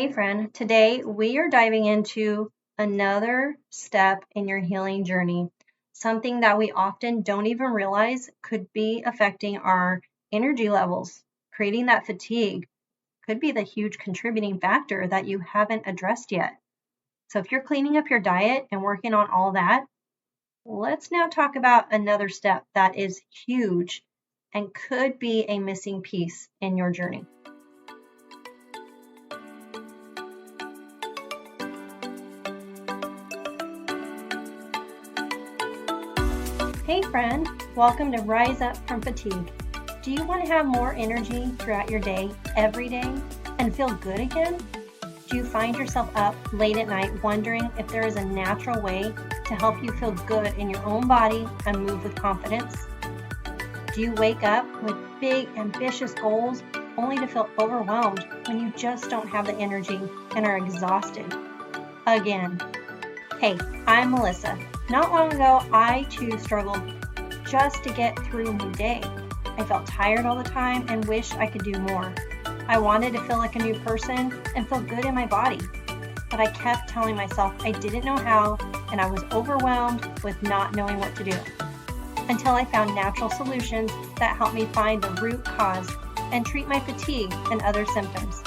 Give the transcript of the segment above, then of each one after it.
Hey friend, today we are diving into another step in your healing journey, something that we often don't even realize could be affecting our energy levels, creating that fatigue, could be the huge contributing factor that you haven't addressed yet. So if you're cleaning up your diet and working on all that, let's now talk about another step that is huge and could be a missing piece in your journey. Hey friend, welcome to Rise Up from Fatigue. Do you want to have more energy throughout your day, every day, and feel good again? Do you find yourself up late at night wondering if there is a natural way to help you feel good in your own body and move with confidence? Do you wake up with big, ambitious goals only to feel overwhelmed when you just don't have the energy and are exhausted? Again. Hey, I'm Melissa. Not long ago, I too struggled just to get through my day. I felt tired all the time and wished I could do more. I wanted to feel like a new person and feel good in my body. But I kept telling myself I didn't know how, and I was overwhelmed with not knowing what to do. Until I found natural solutions that helped me find the root cause and treat my fatigue and other symptoms.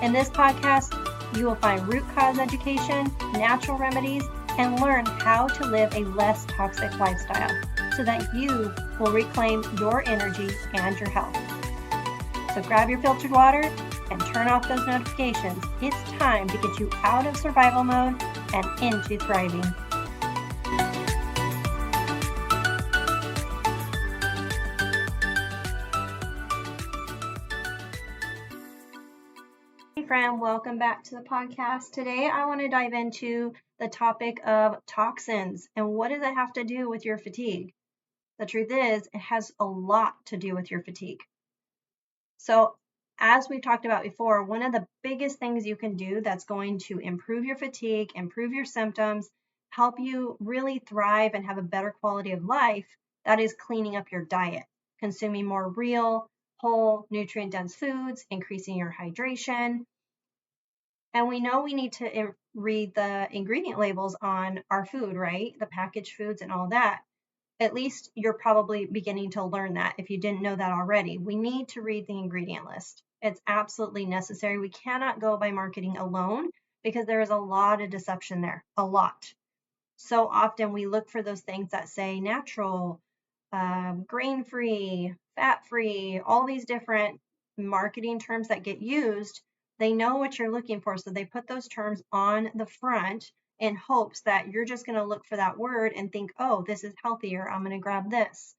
In this podcast, you will find root cause education, natural remedies, and learn how to live a less toxic lifestyle so that you will reclaim your energy and your health. So grab your filtered water and turn off those notifications. It's time to get you out of survival mode and into thriving. Hey friend, welcome back to the podcast. Today I want to dive into the topic of toxins and what does it have to do with your fatigue? The truth is, it has a lot to do with your fatigue. So as we've talked about before, one of the biggest things you can do that's going to improve your fatigue, improve your symptoms, help you really thrive and have a better quality of life, that is cleaning up your diet, consuming more real, whole, nutrient-dense foods, increasing your hydration. And we know we need to read the ingredient labels on our food, right? The packaged foods and all that. At least you're probably beginning to learn that if you didn't know that already. We need to read the ingredient list. It's absolutely necessary. We cannot go by marketing alone because there is a lot of deception there, a lot. So often we look for those things that say natural, grain-free, fat-free, all these different marketing terms that get used. They know what you're looking for, so they put those terms on the front in hopes that you're just going to look for that word and think, oh, this is healthier, I'm going to grab this.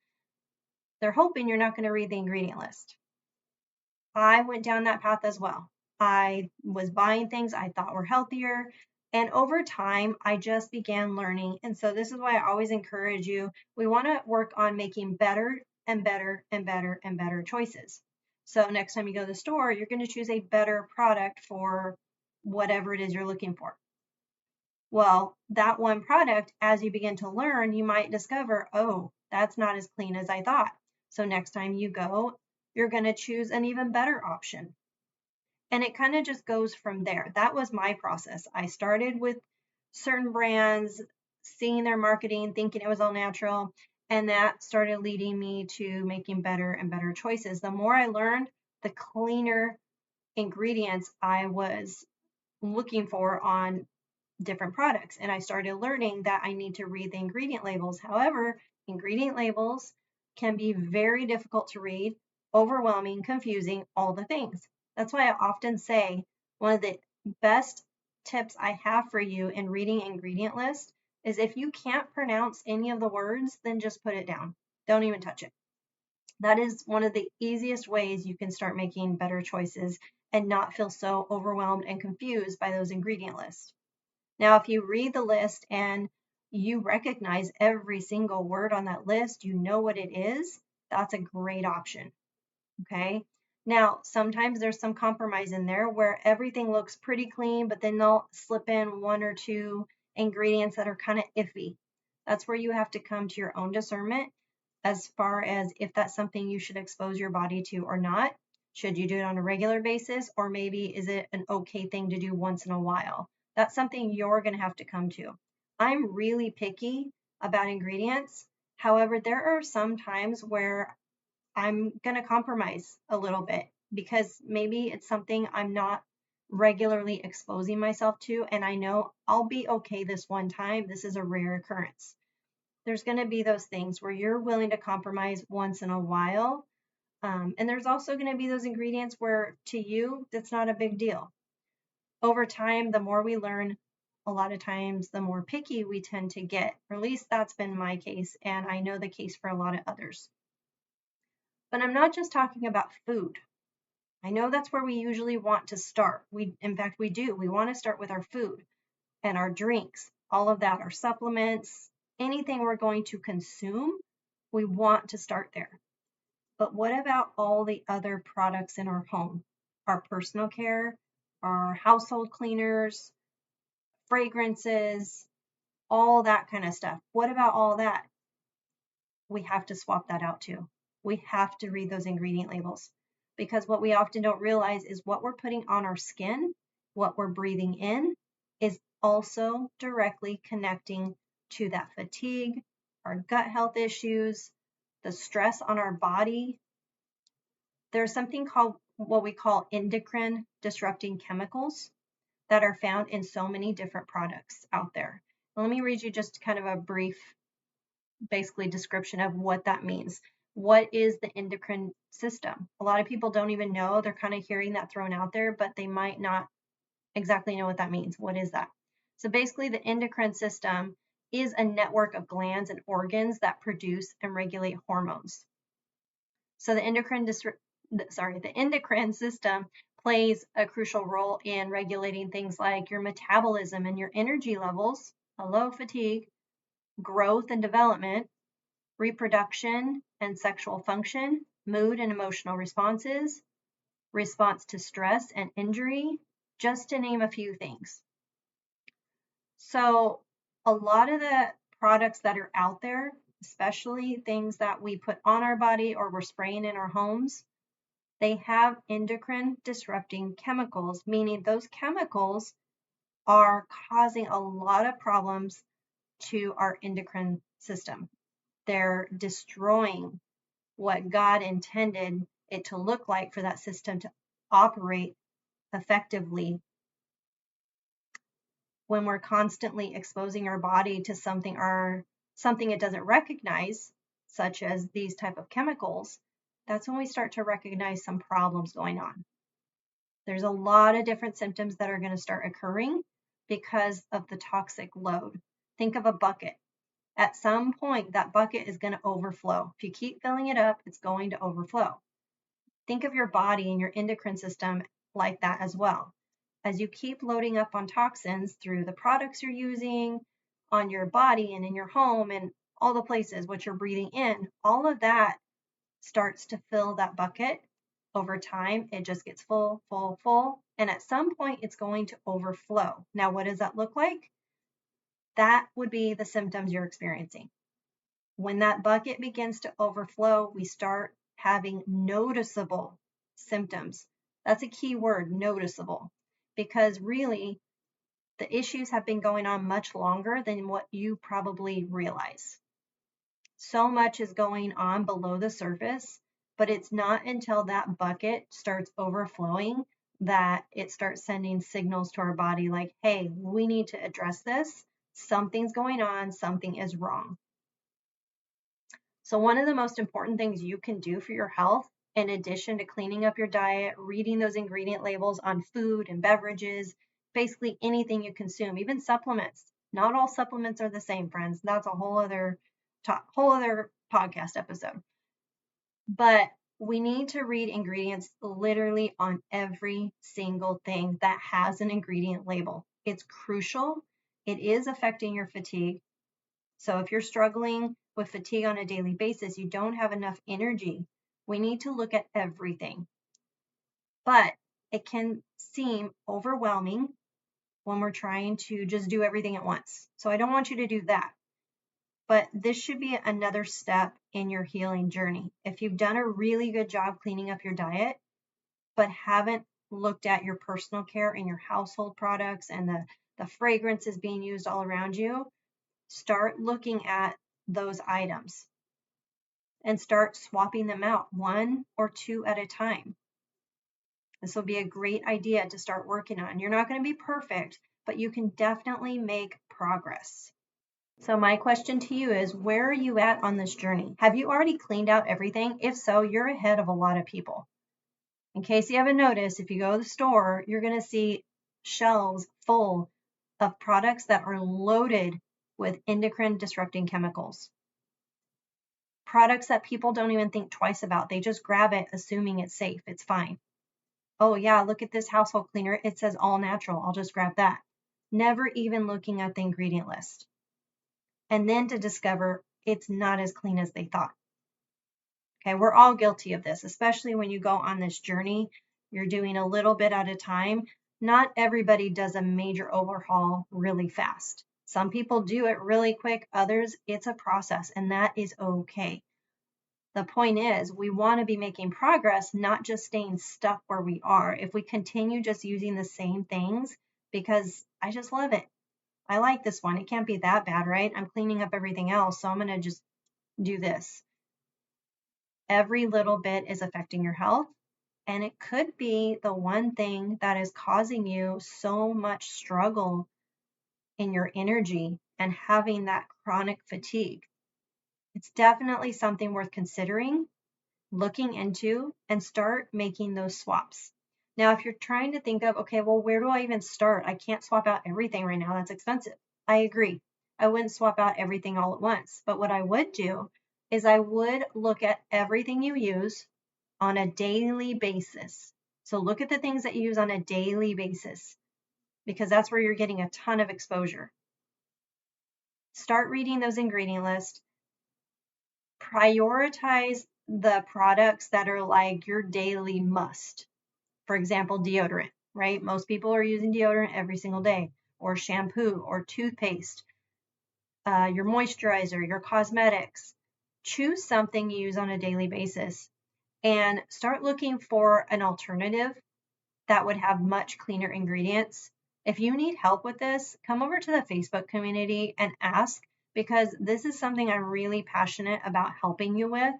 They're hoping you're not going to read the ingredient list. I went down that path as well. I was buying things I thought were healthier, and over time, I just began learning. And so this is why I always encourage you, we want to work on making better and better and better and better choices. So next time you go to the store, you're going to choose a better product for whatever it is you're looking for. Well, that one product, as you begin to learn, you might discover, oh, that's not as clean as I thought. So next time you go, you're going to choose an even better option. And it kind of just goes from there. That was my process. I started with certain brands, seeing their marketing, thinking it was all natural, and that started leading me to making better and better choices. The more I learned, the cleaner ingredients I was looking for on different products. And I started learning that I need to read the ingredient labels. However, ingredient labels can be very difficult to read, overwhelming, confusing, all the things. That's why I often say one of the best tips I have for you in reading ingredient list is if you can't pronounce any of the words, then just put it down. Don't even touch it. That is one of the easiest ways you can start making better choices and not feel so overwhelmed and confused by those ingredient lists. Now, if you read the list and you recognize every single word on that list, you know what it is, that's a great option, okay? Now, sometimes there's some compromise in there where everything looks pretty clean, but then they'll slip in one or two ingredients that are kind of iffy. That's where you have to come to your own discernment as far as if that's something you should expose your body to or not. Should you do it on a regular basis, or maybe is it an okay thing to do once in a while? That's something you're going to have to come to. I'm really picky about ingredients. However, there are some times where I'm going to compromise a little bit because maybe it's something I'm not regularly exposing myself to, and I know I'll be okay this one time. This is a rare occurrence. There's going to be those things where you're willing to compromise once in a while. And there's also going to be those ingredients where to you, that's not a big deal. Over time, the more we learn, a lot of times, the more picky we tend to get, or at least that's been my case. And I know the case for a lot of others. But I'm not just talking about food. I know that's where we usually want to start. In fact, we do. We want to start with our food and our drinks, all of that, our supplements, anything we're going to consume, we want to start there. But what about all the other products in our home? Our personal care, our household cleaners, fragrances, all that kind of stuff. What about all that? We have to swap that out too. We have to read those ingredient labels, because what we often don't realize is what we're putting on our skin, what we're breathing in, is also directly connecting to that fatigue, our gut health issues, the stress on our body. There's something called what we call endocrine disrupting chemicals that are found in so many different products out there. Let me read you just kind of a brief, basically, description of what that means. What is the endocrine system? A lot of people don't even know. They're kind of hearing that thrown out there, but they might not exactly know what that means. What is that? So basically, the endocrine system is a network of glands and organs that produce and regulate hormones. So the endocrine system plays a crucial role in regulating things like your metabolism and your energy levels, hello, fatigue, growth and development, reproduction and sexual function, mood and emotional responses, response to stress and injury, just to name a few things. So a lot of the products that are out there, especially things that we put on our body or we're spraying in our homes, they have endocrine disrupting chemicals, meaning those chemicals are causing a lot of problems to our endocrine system. They're destroying what God intended it to look like for that system to operate effectively. When we're constantly exposing our body to something it doesn't recognize, such as these type of chemicals, that's when we start to recognize some problems going on. There's a lot of different symptoms that are going to start occurring because of the toxic load. Think of a bucket. At some point, that bucket is going to overflow. If you keep filling it up, it's going to overflow. Think of your body and your endocrine system like that as well. As you keep loading up on toxins through the products you're using, on your body and in your home and all the places what you're breathing in, all of that starts to fill that bucket. Over time, it just gets full, full, full. And at some point, it's going to overflow. Now, what does that look like? That would be the symptoms you're experiencing. When that bucket begins to overflow, we start having noticeable symptoms. That's a key word, noticeable, because really the issues have been going on much longer than what you probably realize. So much is going on below the surface, but it's not until that bucket starts overflowing that it starts sending signals to our body like, hey, we need to address this. Something's going on, something is wrong. So one of the most important things you can do for your health, in addition to cleaning up your diet, reading those ingredient labels on food and beverages, basically anything you consume, even supplements. Not all supplements are the same, friends. That's a whole other podcast episode. But we need to read ingredients literally on every single thing that has an ingredient label. It's crucial. It is affecting your fatigue. So if you're struggling with fatigue on a daily basis, you don't have enough energy, we need to look at everything. But it can seem overwhelming when we're trying to just do everything at once. So I don't want you to do that. But this should be another step in your healing journey. If you've done a really good job cleaning up your diet, but haven't looked at your personal care and your household products and the fragrances being used all around you, start looking at those items and start swapping them out 1 or 2 at a time. This will be a great idea to start working on. You're not going to be perfect, but you can definitely make progress. So my question to you is, where are you at on this journey? Have you already cleaned out everything? If so, you're ahead of a lot of people. In case you haven't noticed, if you go to the store, you're going to see shelves full of products that are loaded with endocrine disrupting chemicals. Products that people don't even think twice about. They just grab it assuming it's safe, it's fine. Oh yeah, look at this household cleaner. It says all natural. I'll just grab that. Never even looking at the ingredient list. And then to discover it's not as clean as they thought. Okay, we're all guilty of this, especially when you go on this journey. You're doing a little bit at a time. Not everybody does a major overhaul really fast. Some people do it really quick. Others, it's a process, and that is okay. The point is, we want to be making progress, not just staying stuck where we are. If we continue just using the same things, because I just love it. I like this one. It can't be that bad, right? I'm cleaning up everything else, so I'm going to just do this. Every little bit is affecting your health, and it could be the one thing that is causing you so much struggle in your energy and having that chronic fatigue. It's definitely something worth considering, looking into, and start making those swaps. Now, if you're trying to think of, okay, well, where do I even start? I can't swap out everything right now. That's expensive. I agree. I wouldn't swap out everything all at once. But what I would do is I would look at everything you use on a daily basis. So look at the things that you use on a daily basis, because that's where you're getting a ton of exposure. Start reading those ingredient lists. Prioritize the products that are like your daily must. For example, deodorant, right? Most people are using deodorant every single day, or shampoo, or toothpaste, your moisturizer, your cosmetics. Choose something you use on a daily basis and start looking for an alternative that would have much cleaner ingredients. If you need help with this, come over to the Facebook community and ask, because this is something I'm really passionate about helping you with.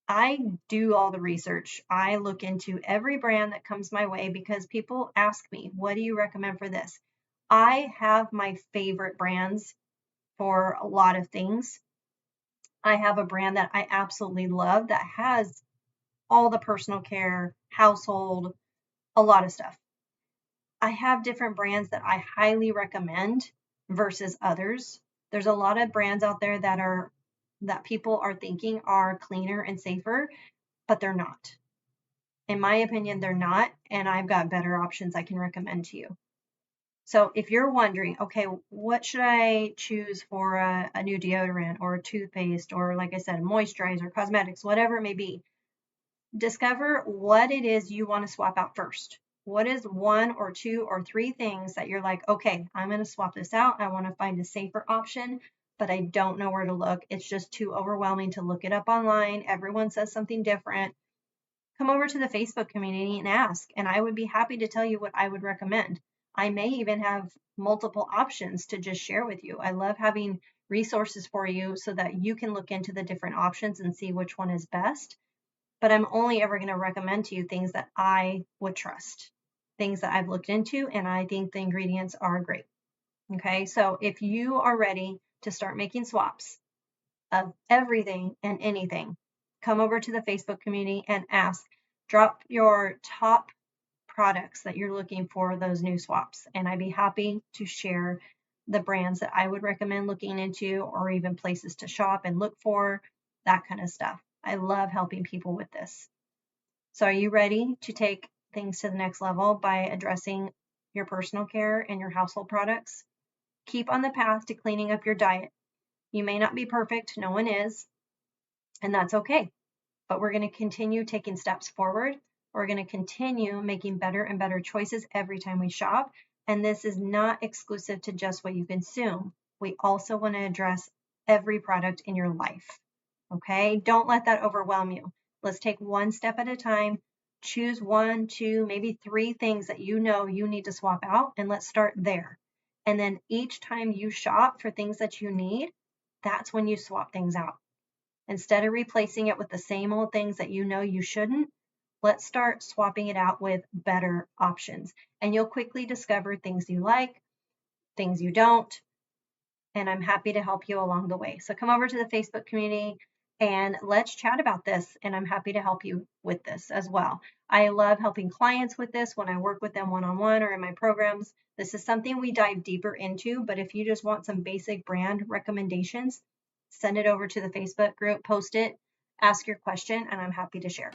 I do all the research. I look into every brand that comes my way because people ask me, what do you recommend for this? I have my favorite brands for a lot of things. I have a brand that I absolutely love that has all the personal care, household, a lot of stuff. I have different brands that I highly recommend versus others. There's a lot of brands out there that people are thinking are cleaner and safer, but they're not. In my opinion, they're not, and I've got better options I can recommend to you. So if you're wondering, okay, what should I choose for a new deodorant or a toothpaste or, like I said, moisturizer, cosmetics, whatever it may be, discover what it is you want to swap out first. What is 1 or 2 or 3 things that you're like, okay, I'm going to swap this out. I want to find a safer option, but I don't know where to look. It's just too overwhelming to look it up online. Everyone says something different. Come over to the Facebook community and ask, and I would be happy to tell you what I would recommend. I may even have multiple options to just share with you. I love having resources for you so that you can look into the different options and see which one is best. But I'm only ever going to recommend to you things that I would trust, things that I've looked into, and I think the ingredients are great. Okay, so if you are ready to start making swaps of everything and anything, come over to the Facebook community and ask. Drop your top products that you're looking for those new swaps, and I'd be happy to share the brands that I would recommend looking into, or even places to shop and look for, that kind of stuff. I love helping people with this. So are you ready to take things to the next level by addressing your personal care and your household products? Keep on the path to cleaning up your diet. You may not be perfect, no one is, and that's okay. But we're going to continue taking steps forward. We're going to continue making better and better choices every time we shop. And this is not exclusive to just what you consume. We also want to address every product in your life. Okay? Don't let that overwhelm you. Let's take one step at a time. choose 1, 2, maybe 3 things that you know you need to swap out, and let's start there. And then each time you shop for things that you need, that's when you swap things out. Instead of replacing it with the same old things that you know you shouldn't, let's start swapping it out with better options. And you'll quickly discover things you like, things you don't, and I'm happy to help you along the way. So come over to the Facebook community and let's chat about this, and I'm happy to help you with this as well. I love helping clients with this when I work with them one-on-one or in my programs. This is something we dive deeper into, but if you just want some basic brand recommendations, send it over to the Facebook group, post it, ask your question, and I'm happy to share.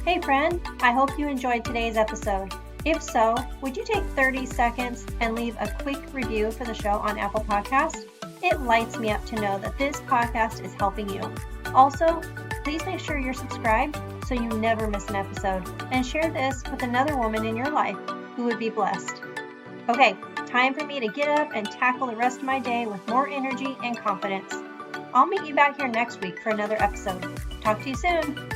Hey friend, I hope you enjoyed today's episode. If so, would you take 30 seconds and leave a quick review for the show on Apple Podcasts? It lights me up to know that this podcast is helping you. Also, please make sure you're subscribed so you never miss an episode, and share this with another woman in your life who would be blessed. Okay, time for me to get up and tackle the rest of my day with more energy and confidence. I'll meet you back here next week for another episode. Talk to you soon.